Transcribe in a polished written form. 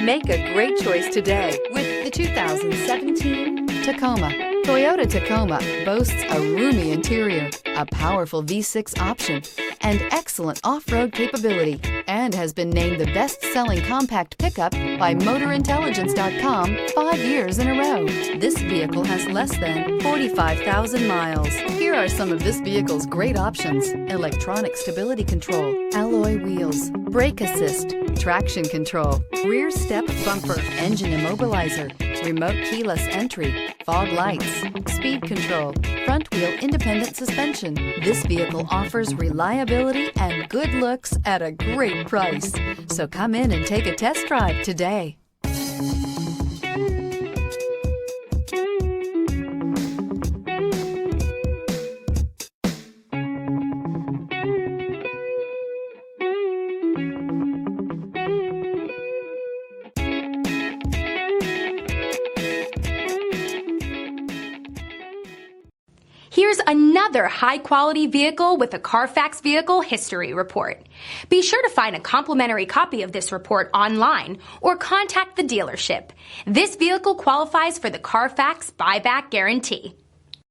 Make a great choice today with the 2017 Tacoma. Toyota Tacoma boasts a roomy interior, a powerful V6 option, and excellent off-road capability, and has been named the best-selling compact pickup by MotorIntelligence.com 5 years in a row. This vehicle has less than 45,000 miles. Here are some of this vehicle's great options: electronic stability control, alloy wheels, brake assist, traction control, rear step bumper, engine immobilizer, remote keyless entry, fog lights, speed control, front wheel independent suspension. This vehicle offers reliability and good looks at a great price. So come in and take a test drive today. Here's another high-quality vehicle with a Carfax Vehicle History Report. Be sure to find a complimentary copy of this report online or contact the dealership. This vehicle qualifies for the Carfax Buyback Guarantee.